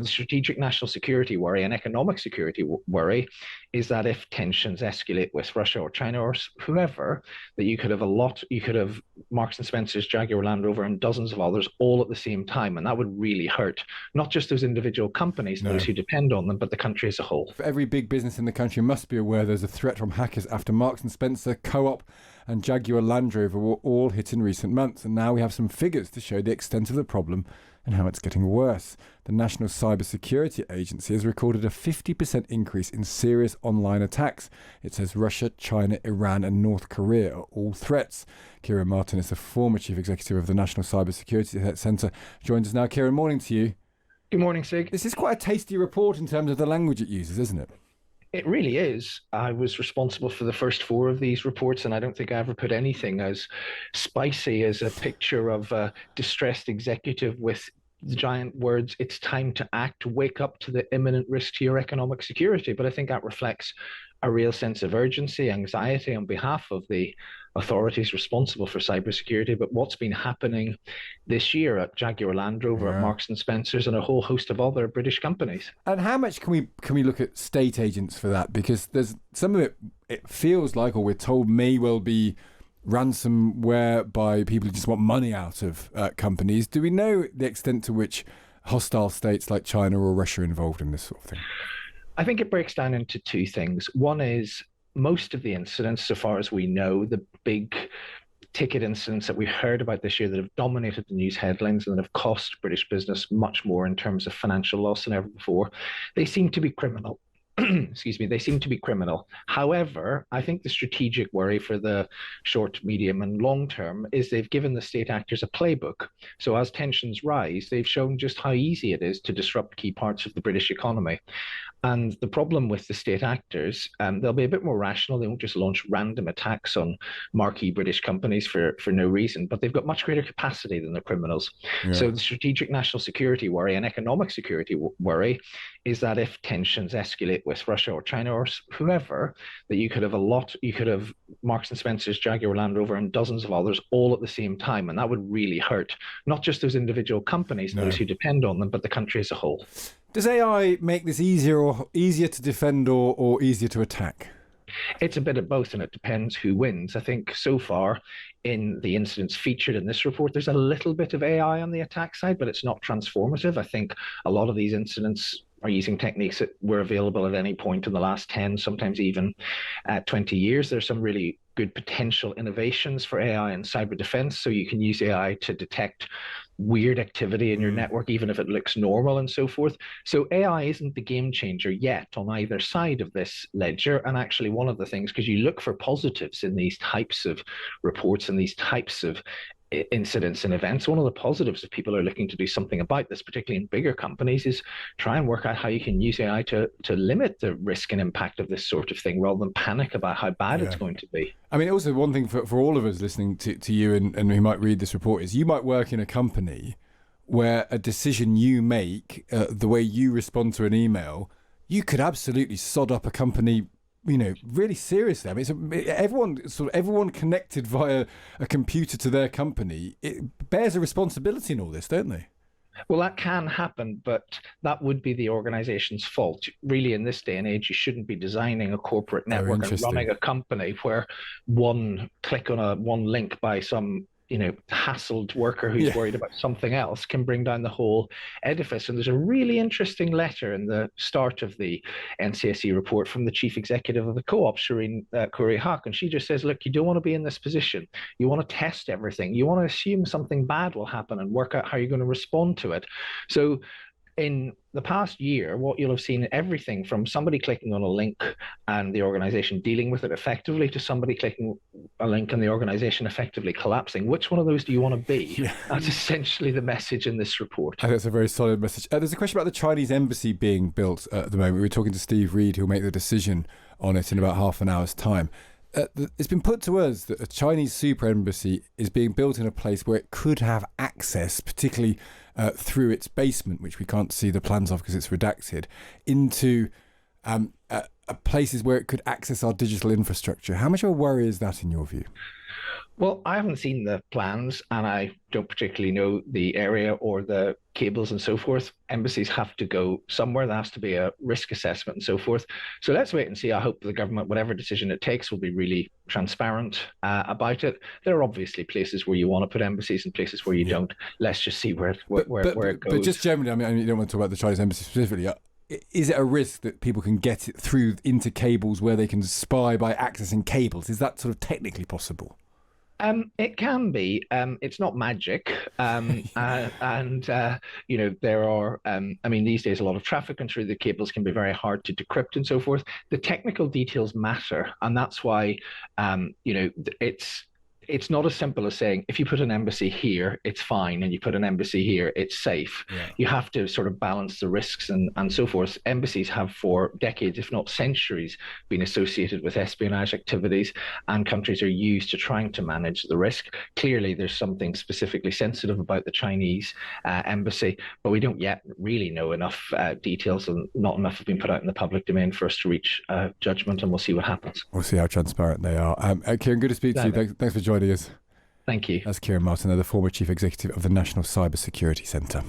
the strategic national security worry and economic security worry is that if tensions escalate with Russia or China or whoever, that you could have Marks and Spencer's, Jaguar Land Rover, and dozens of others all at the same time, and that would really hurt not just those individual companies and those No. who depend on them, but the country as a whole. Every big business in the country must be aware there's a threat from hackers after Marks and Spencer, Co-op and Jaguar Land Rover were all hit in recent months, and now we have some figures to show the extent of the problem and how it's getting worse. The National Cyber Security Agency has recorded a 50% increase in serious online attacks. It says Russia, China, Iran and North Korea are all threats. Ciaran Martin is the former chief executive of the National Cyber Security Centre. Joins us now. Ciaran, morning to you. Good morning, Sig. This is quite a tasty report in terms of the language it uses, isn't it? It really is. I was responsible for the first four of these reports, and I don't think I ever put anything as spicy as a picture of a distressed executive with the giant words, "It's time to act, wake up to the imminent risk to your economic security." But I think that reflects a real sense of urgency, anxiety on behalf of the authorities responsible for cybersecurity. But what's been happening this year at Jaguar Land Rover, at Marks and Spencer's, and a whole host of other British companies. And how much can we look at state agents for that? Because there's some of it feels like, or we're told, may well be ransomware by people who just want money out of companies. Do we know the extent to which hostile states like China or Russia are involved in this sort of thing? I think it breaks down into two things. One is most of the incidents, so far as we know, the big ticket incidents that we've heard about this year that have dominated the news headlines and that have cost British business much more in terms of financial loss than ever before, they seem to be criminal. Excuse me, they seem to be criminal. However, I think the strategic worry for the short, medium, and long term is they've given the state actors a playbook. So as tensions rise, they've shown just how easy it is to disrupt key parts of the British economy. And the problem with the state actors, they'll be a bit more rational. They won't just launch random attacks on marquee British companies for no reason, but they've got much greater capacity than the criminals. Yeah. So the strategic national security worry and economic security worry is that if tensions escalate with Russia or China or whoever, that you could have Marks and Spencer's, Jaguar Land Rover, and dozens of others all at the same time, and that would really hurt not just those individual companies, those who depend on them, but the country as a whole. Does AI make this easier to defend or easier to attack? It's a bit of both, and it depends who wins. I think so far in the incidents featured in this report, there's a little bit of AI on the attack side, but it's not transformative. I think a lot of these incidents are using techniques that were available at any point in the last 10, sometimes even 20 years. There's some really good potential innovations for AI and cyber defense. So you can use AI to detect weird activity in your network, even if it looks normal and so forth. So AI isn't the game changer yet on either side of this ledger. And actually one of the things, because you look for positives in these types of reports and these types of incidents and events, one of the positives if people are looking to do something about this, particularly in bigger companies, is try and work out how you can use AI to limit the risk and impact of this sort of thing rather than panic about how bad it's going to be. I mean, also one thing for all of us listening to you and who might read this report is you might work in a company where a decision you make, the way you respond to an email, you could absolutely sod up a company, really seriously. I mean, everyone connected via a computer to their company, it bears a responsibility in all this, don't they? Well, that can happen, but that would be the organization's fault. Really, in this day and age, you shouldn't be designing a corporate network and running a company where one click on one link by some hassled worker who's worried about something else can bring down the whole edifice. And there's a really interesting letter in the start of the NCSE report from the chief executive of the Co-op, Ciaran Martin, and she just says, look, you don't want to be in this position. You want to test everything. You want to assume something bad will happen and work out how you're going to respond to it. So in the past year, what you'll have seen everything from somebody clicking on a link and the organization dealing with it effectively to somebody clicking a link and the organization effectively collapsing. Which one of those do you want to be? Yeah. That's essentially the message in this report. I think that's a very solid message. There's a question about the Chinese embassy being built at the moment. We were talking to Steve Reed, who'll make the decision on it in about half an hour's time. It's been put to us that a Chinese super embassy is being built in a place where it could have access, particularly through its basement, which we can't see the plans of because it's redacted, into places where it could access our digital infrastructure. How much of a worry is that in your view? Well, I haven't seen the plans and I don't particularly know the area or the cables and so forth. Embassies have to go somewhere. There has to be a risk assessment and so forth. So let's wait and see. I hope the government, whatever decision it takes, will be really transparent about it. There are obviously places where you want to put embassies and places where you Yeah. don't. Let's just see where But where it but just goes. generally, I mean, you don't want to talk about the Chinese embassy specifically. Is it a risk that people can get it through into cables where they can spy by accessing cables? Is that sort of technically possible? It can be. It's not magic. And there are. I mean, these days a lot of traffic and through the cables can be very hard to decrypt and so forth. The technical details matter, and that's why, it's not as simple as saying if you put an embassy here, it's fine, and you put an embassy here, it's safe. Yeah. You have to sort of balance the risks and so forth. Embassies have for decades, if not centuries, been associated with espionage activities, and countries are used to trying to manage the risk. Clearly, there's something specifically sensitive about the Chinese embassy, but we don't yet really know enough details, and not enough have been put out in the public domain for us to reach judgment, and we'll see what happens. We'll see how transparent they are. Ciaran, good to speak to you. Thanks for joining us. Thank you. That's Ciaran Martin, the former Chief Executive of the National Cyber Security Centre.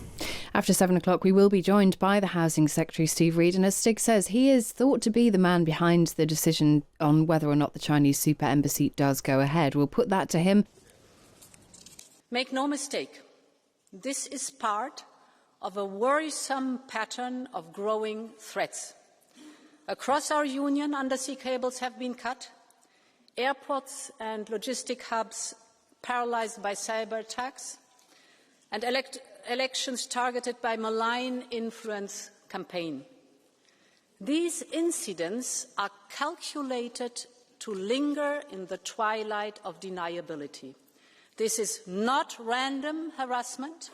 After 7 o'clock, we will be joined by the Housing Secretary, Steve Reid. And as Stig says, he is thought to be the man behind the decision on whether or not the Chinese super embassy does go ahead. We'll put that to him. Make no mistake, this is part of a worrisome pattern of growing threats. Across our union, undersea cables have been cut, airports and logistic hubs paralysed by cyber attacks, and elections targeted by malign influence campaign. These incidents are calculated to linger in the twilight of deniability. This is not random harassment.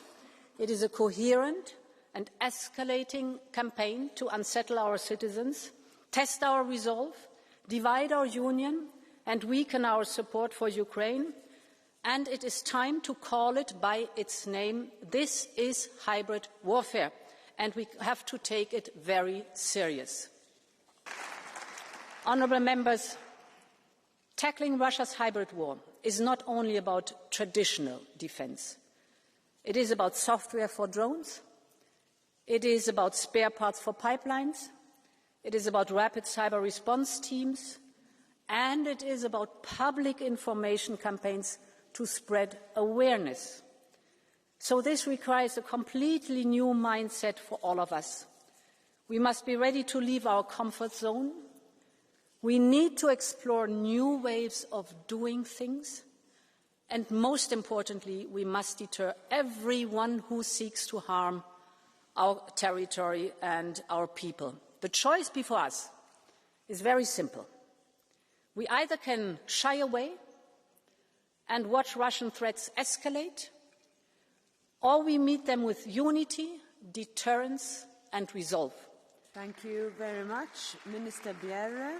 It is a coherent and escalating campaign to unsettle our citizens, test our resolve, divide our union, and weaken our support for Ukraine. And it is time to call it by its name. This is hybrid warfare, and we have to take it very serious. Honourable members, tackling Russia's hybrid war is not only about traditional defence. It is about software for drones. It is about spare parts for pipelines. It is about rapid cyber response teams. And it is about public information campaigns to spread awareness. So this requires a completely new mindset for all of us. We must be ready to leave our comfort zone. We need to explore new ways of doing things. And most importantly, we must deter everyone who seeks to harm our territory and our people. The choice before us is very simple. We either can shy away and watch Russian threats escalate, or we meet them with unity, deterrence and resolve. Thank you very much, Minister Bjerre.